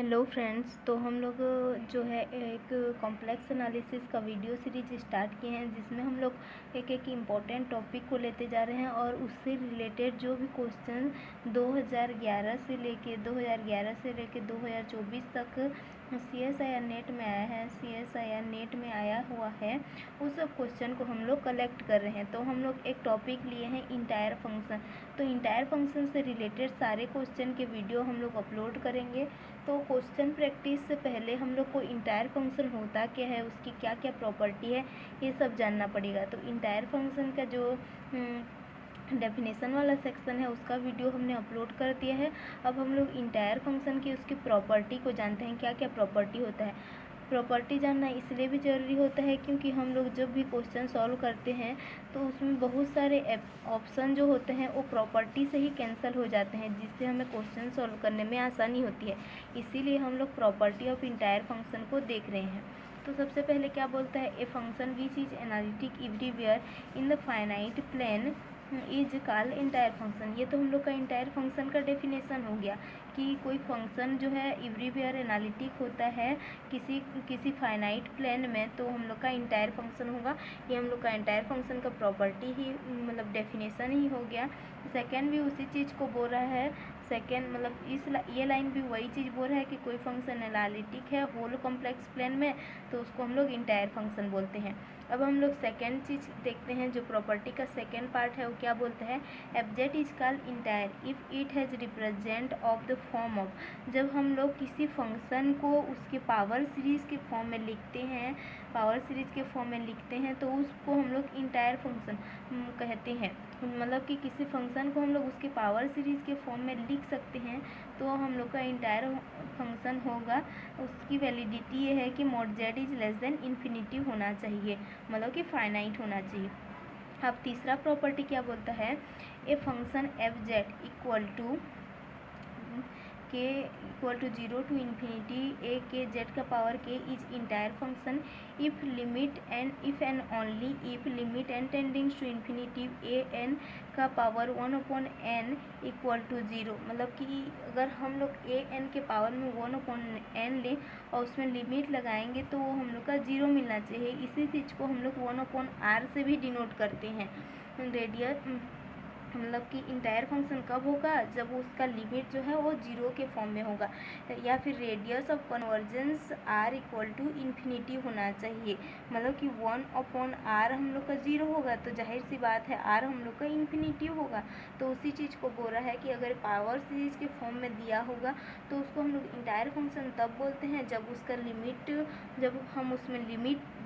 Hello friends, तो हम लोग जो है एक कॉम्प्लेक्स एनालिसिस का वीडियो सीरीज स्टार्ट किए हैं, जिसमें हम लोग एक एक इम्पॉर्टेंट टॉपिक को लेते जा रहे हैं और उससे रिलेटेड जो भी क्वेश्चन 2011 से लेके 2024 तक CSIR नेट में आया है, CSIR नेट में आया हुआ है, उस सब क्वेश्चन को हम लोग कलेक्ट कर रहे हैं। तो हम लोग एक टॉपिक लिए हैं इंटायर फंक्शन। तो इंटायर फंक्शन से रिलेटेड सारे क्वेश्चन के वीडियो हम लोग अपलोड करेंगे। तो क्वेश्चन प्रैक्टिस से पहले हम लोग को इंटायर फंक्शन होता क्या है, उसकी क्या क्या प्रॉपर्टी है, ये सब जानना पड़ेगा। तो इंटायर फंक्शन का जो डेफिनेशन वाला सेक्शन है उसका वीडियो हमने अपलोड कर दिया है। अब हम लोग इंटायर फंक्शन की उसकी प्रॉपर्टी को जानते हैं, क्या क्या प्रॉपर्टी होता है। प्रॉपर्टी जानना इसलिए भी ज़रूरी होता है क्योंकि हम लोग जब भी क्वेश्चन सॉल्व करते हैं तो उसमें बहुत सारे ऑप्शन जो होते हैं वो प्रॉपर्टी से ही कैंसिल हो जाते हैं, जिससे हमें क्वेश्चन सॉल्व करने में आसानी होती है। इसीलिए हम लोग प्रॉपर्टी ऑफ इंटायर फंक्शन को देख रहे हैं। तो सबसे पहले क्या बोलता है, a function which is analytic everywhere in the finite plane is called entire function. ये तो हम लोग का इंटायर फंक्शन का डेफिनेशन हो गया कि कोई फंक्शन जो है एवरीवेयर एनालिटिक होता है किसी फाइनाइट प्लेन में, तो हम लोग का इंटायर फंक्शन होगा। ये हम लोग का इंटायर फंक्शन का प्रॉपर्टी ही मतलब डेफिनेशन ही हो गया। सेकेंड भी उसी चीज़ को बोल रहा है। सेकेंड मतलब ये लाइन भी वही चीज़ बोल रहा है कि कोई फंक्शन एनालिटिक है होल कॉम्प्लेक्स प्लेन में, तो उसको हम लोग इंटायर फंक्शन बोलते हैं। अब हम लोग सेकेंड चीज़ देखते हैं, जो प्रॉपर्टी का सेकेंड पार्ट है वो क्या बोलता है, f z is called entire if it has represent of the form of. जब हम लोग किसी फंक्शन को उसके पावर सीरीज़ के फॉर्म में लिखते हैं, तो उसको हम लोग इंटायर फंक्शन कहते हैं। मतलब कि किसी फंक्शन को हम लोग उसके पावर सीरीज़ के फॉर्म में लिख सकते हैं, तो हम लोग का इंटायर फंक्शन होगा। उसकी वैलिडिटी ये है कि mod z is less than infinity होना चाहिए, मतलब कि फाइनाइट होना चाहिए। अब तीसरा प्रॉपर्टी क्या बोलता है, a function F Z equal to K equal to 0 to infinity a K Z का power K is entire function if limit and if and only if limit N tendings to infinity a N का power 1/n equal to 0। मतलब कि अगर हम लोग A N के power में 1/n लें और उसमें लिमिट लगाएंगे तो वो हम लोग का 0 मिलना चाहिए। इसी चीज़ को हम लोग 1/r से भी डिनोट करते हैं। रेडियस मतलब कि इंटायर फंक्शन कब होगा, जब उसका लिमिट जो है वो 0 के फॉर्म में होगा, या फिर radius of convergence r equal to infinity होना चाहिए। मतलब कि 1/r हम लोग का 0 होगा तो जाहिर सी बात है r हम लोग का इन्फिनिटी होगा। तो उसी चीज़ को बोल रहा है कि अगर पावर सीरीज के फॉर्म में दिया होगा तो उसको हम लोग इंटायर फंक्शन तब बोलते हैं जब उसका लिमिट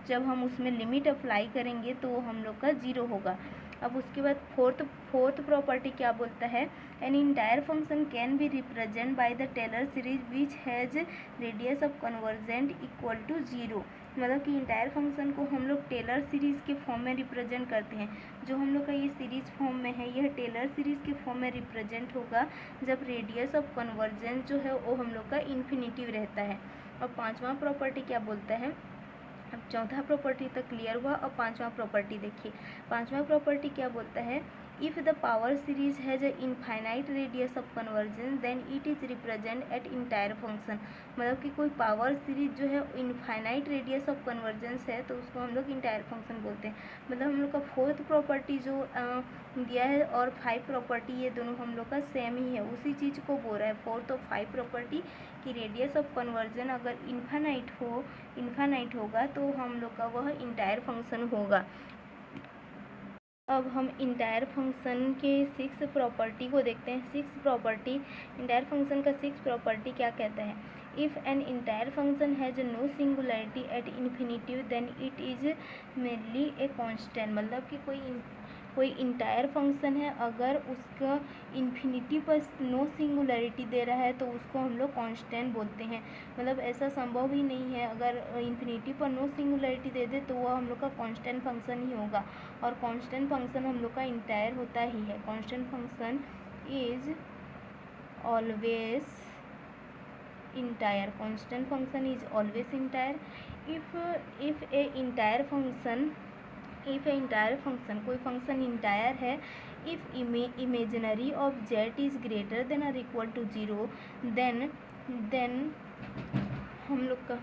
जब हम उसमें लिमिट अप्लाई करेंगे तो वो हम लोग का 0 होगा। अब उसके बाद फोर्थ प्रॉपर्टी क्या बोलता है, an entire function can be represent by the Taylor series which has radius of convergent equal to 0। मतलब कि इंटायर फंक्शन को हम लोग टेलर सीरीज़ के फॉर्म में रिप्रेजेंट करते हैं। जो हम लोग का ये सीरीज फॉर्म में है, यह टेलर सीरीज़ के फॉर्म में रिप्रेजेंट होगा जब रेडियस ऑफ कन्वर्जेंस जो है वो हम लोग का इन्फिनिटिव रहता है। और पांचवा प्रॉपर्टी क्या बोलता है, अब चौथा प्रॉपर्टी तक क्लियर हुआ। अब पांचवा प्रॉपर्टी देखिए, पांचवा प्रॉपर्टी क्या बोलता है, if the power series has a infinite radius of convergence then it is represent at entire function. मतलब कि कोई पावर सीरीज जो है इनफाइनाइट रेडियस ऑफ कन्वर्जेंस है तो उसको हम लोग इंटायर फंक्शन बोलते हैं। मतलब हम लोग का फोर्थ प्रॉपर्टी जो दिया है और 5 प्रॉपर्टी ये दोनों हम लोग का सेम ही है, उसी चीज़ को बोल रहा है फोर्थ और 5 प्रॉपर्टी कि रेडियस ऑफ कन्वर्जन अगर इन्फानाइट होगा तो हम लोग का वह इंटायर फंक्शन होगा। अब हम इंटायर फंक्शन के 6 प्रॉपर्टी को देखते हैं। 6 प्रॉपर्टी, इंटायर फंक्शन का 6 प्रॉपर्टी क्या कहता है, if an entire function has no singularity at infinity then it is mainly a constant. मतलब कि कोई इंटायर फंक्शन है, अगर उसका इन्फिनिटी पर नो सिंगुलरिटी दे रहा है तो उसको हम लोग कांस्टेंट बोलते हैं। मतलब ऐसा संभव ही नहीं है, अगर इन्फिनिटी पर नो सिंगुलरिटी दे दे तो वह हम लोग का कांस्टेंट फंक्शन ही होगा। और कांस्टेंट फंक्शन हम लोग का इंटायर होता ही है। Constant function is always entire, constant function is always entire. If A entire function कोई फंक्शन इंटायर है, if imaginary of Z is greater than और इक्वल टू 0 देन हम लोग का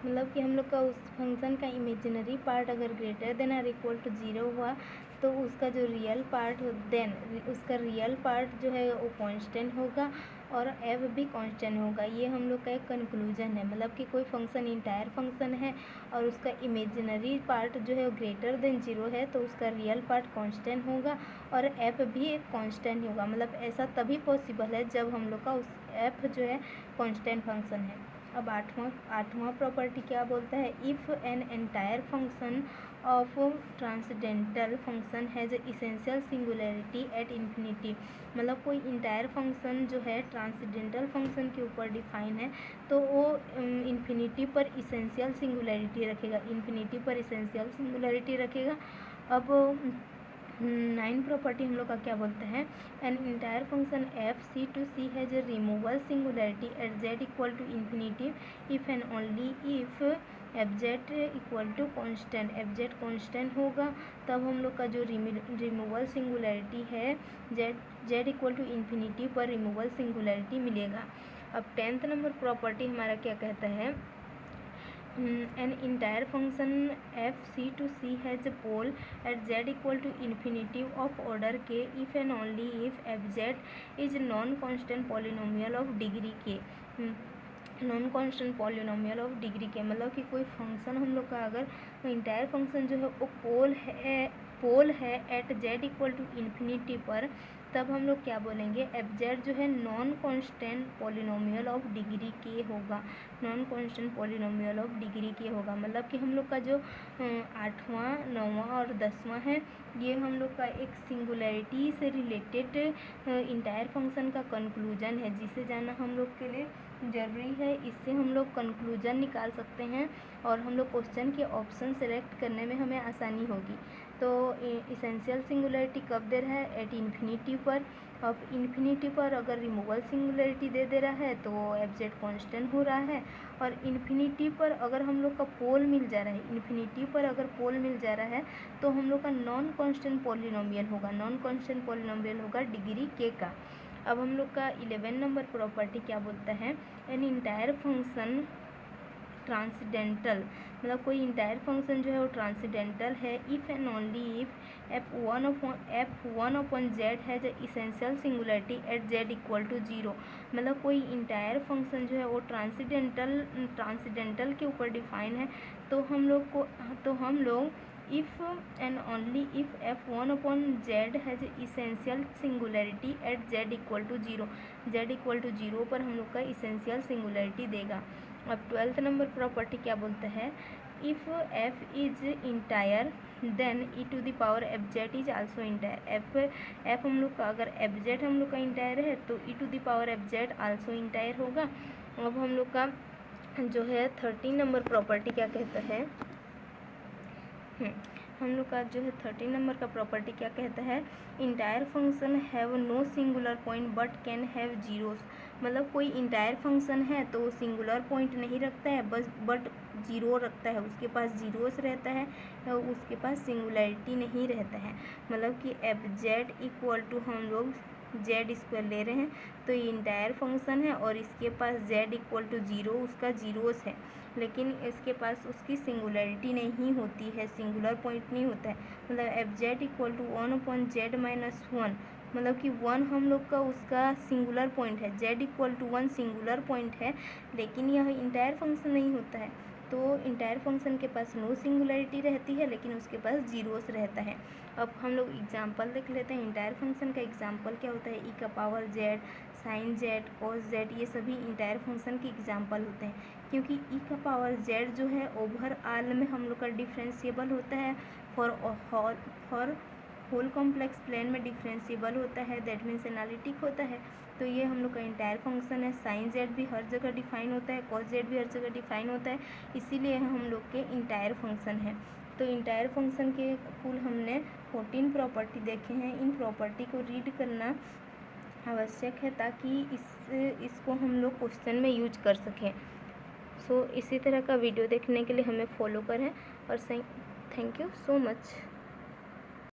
मतलब कि हम लोग का उस फंक्शन का इमेजिनरी पार्ट अगर ग्रेटर देन और इक्वल टू 0 हुआ तो उसका जो रियल पार्ट देन उसका रियल पार्ट जो है वो कांस्टेंट होगा और एफ भी कांस्टेंट होगा। ये हम लोग का एक कंक्लूजन है। मतलब कि कोई फंक्शन इंटायर फंक्शन है और उसका इमेजिनरी पार्ट जो है वो ग्रेटर देन 0 है तो उसका रियल पार्ट कांस्टेंट होगा और एफ भी एक कांस्टेंट होगा। मतलब ऐसा तभी पॉसिबल है जब हम लोग का उस एफ जो है कांस्टेंट फंक्शन है। अब आठवां प्रॉपर्टी क्या बोलता है, if an entire function of transcendental function has essential singularity at infinity. मतलब कोई इंटायर फंक्शन जो है ट्रांसडेंटल फंक्शन के ऊपर डिफाइन है तो वो इन्फिनिटी पर इसेंशियल सिंगुलरिटी रखेगा, इन्फिनिटी पर इसेंशियल सिंगुलरिटी रखेगा। अब 9 प्रॉपर्टी हम लोग का क्या बोलते हैं, an entire function f C to C has a removal singularity at z equal to infinity if and only if f Z equal to constant. F z constant होगा तब हम लोग का जो रिमूवल सिंगुलरिटी है जेड इक्वल टू इन्फिनिटी पर removal singularity मिलेगा। अब 10th नंबर प्रॉपर्टी हमारा क्या कहता है, an entire function f c to c has a pole at z equal to infinity of order k if and only if fz is non-constant polynomial of degree k। Non constant polynomial of degree के मतलब कि कोई function हम लोग का अगर entire function जो है वो पोल है at z equal to infinity पर तब हम लोग क्या बोलेंगे, एफ जेड जो है non constant polynomial of degree के होगा, non constant polynomial of degree के होगा। मतलब कि हम लोग का जो 8वां 9वां और 10वां है ये हम लोग का एक सिंगुलरिटी से रिलेटेड इंटायर फंक्शन का कंक्लूजन है जिसे जाना हम लोग के लिए ज़रूरी है। इससे हम लोग कंक्लूजन निकाल सकते हैं और हम लोग क्वेश्चन के ऑप्शन सेलेक्ट करने में हमें आसानी होगी। तो इसेंशियल सिंगुलरिटी कब दे रहा है, एट इन्फिनिटी पर। अब इन्फिनिटी पर अगर रिमूवल सिंगुलरिटी दे रहा है तो एफ जेड कॉन्स्टेंट हो रहा है और इन्फिनिटी पर अगर हम लोग का पोल मिल जा रहा है, इन्फिनिटी पर अगर पोल मिल जा रहा है तो हम लोग का नॉन कॉन्स्टेंट पॉलिनोमियल होगा, नॉन कॉन्स्टेंट पॉलिनोमियल होगा डिग्री के का। अब हम लोग का 11 नंबर प्रॉपर्टी क्या बोलता है, एन इंटायर फंक्शन ट्रांसडेंटल। मतलब कोई इंटायर फंक्शन जो है वो ट्रांसडेंटल है if and only if f1 upon z has essential singularity at z equal to 0। मतलब कोई इंटायर फंक्शन जो है वो ट्रांसडेंटल के ऊपर डिफाइन है तो हम लोग if and only if f1 upon z has essential singularity at z equal to 0, z equal to 0 पर हम लोग का इसेंशियल सिंगुलरिटी देगा। अब 12th नंबर प्रॉपर्टी क्या बोलता है, if f is entire then e to the power f z is also entire. F हम लोग का अगर एफ जेड हम लोग का इंटायर है तो e to the power f z also entire होगा। अब हम लोग का जो है 13 नंबर प्रॉपर्टी क्या कहता है, हम लोग का जो है 13 नंबर का प्रॉपर्टी क्या कहता है, entire function have no singular point but can have zeros. मतलब कोई इंटायर फंक्शन है तो वो सिंगुलर पॉइंट नहीं रखता है बट जीरो रखता है, उसके पास जीरोस रहता है या उसके पास सिंगुलरिटी नहीं रहता है। मतलब कि एफ जेड इक्वल टू हम लोग जेड स्क्वायर ले रहे हैं तो ये इंटायर फंक्शन है और इसके पास जेड इक्वल टू 0 उसका जीरोस है लेकिन इसके पास उसकी सिंगुलरिटी नहीं होती है, सिंगुलर पॉइंट नहीं होता है। मतलब f Z equal to 1 upon z minus 1, मतलब कि 1 हम लोग का उसका सिंगुलर पॉइंट है, z equal to 1 singular point है लेकिन यह इंटायर फंक्शन नहीं होता है। तो इंटायर फंक्शन के पास नो सिंगुलरिटी रहती है लेकिन उसके पास जीरोस रहता है। अब हम लोग एग्जांपल देख लेते हैं। इंटायर फंक्शन का एग्जांपल क्या होता है, ई का power z, sine z, cos z, ये सभी इंटायर फंक्शन के एग्जांपल होते हैं क्योंकि ई का पावर जेड जो है ओवरऑल में हम लोग का डिफरेंशिएबल होता है, फॉर होल कॉम्प्लेक्स प्लेन में डिफरेंशिएबल होता है, दैट मीन्स एनालिटिक होता है। तो ये हम लोग का इंटायर फंक्शन है। साइन जेड भी हर जगह डिफाइन होता है, कॉस जेड भी हर जगह डिफाइन होता है, इसीलिए हम लोग के इंटायर फंक्शन है। तो इंटायर फंक्शन के कुल हमने 14 प्रॉपर्टी देखे हैं। इन प्रॉपर्टी को रीड करना आवश्यक है ताकि इसको हम लोग क्वेश्चन में यूज कर सकें। सो इसी तरह का वीडियो देखने के लिए हमें फॉलो करें और थैंक यू सो मच।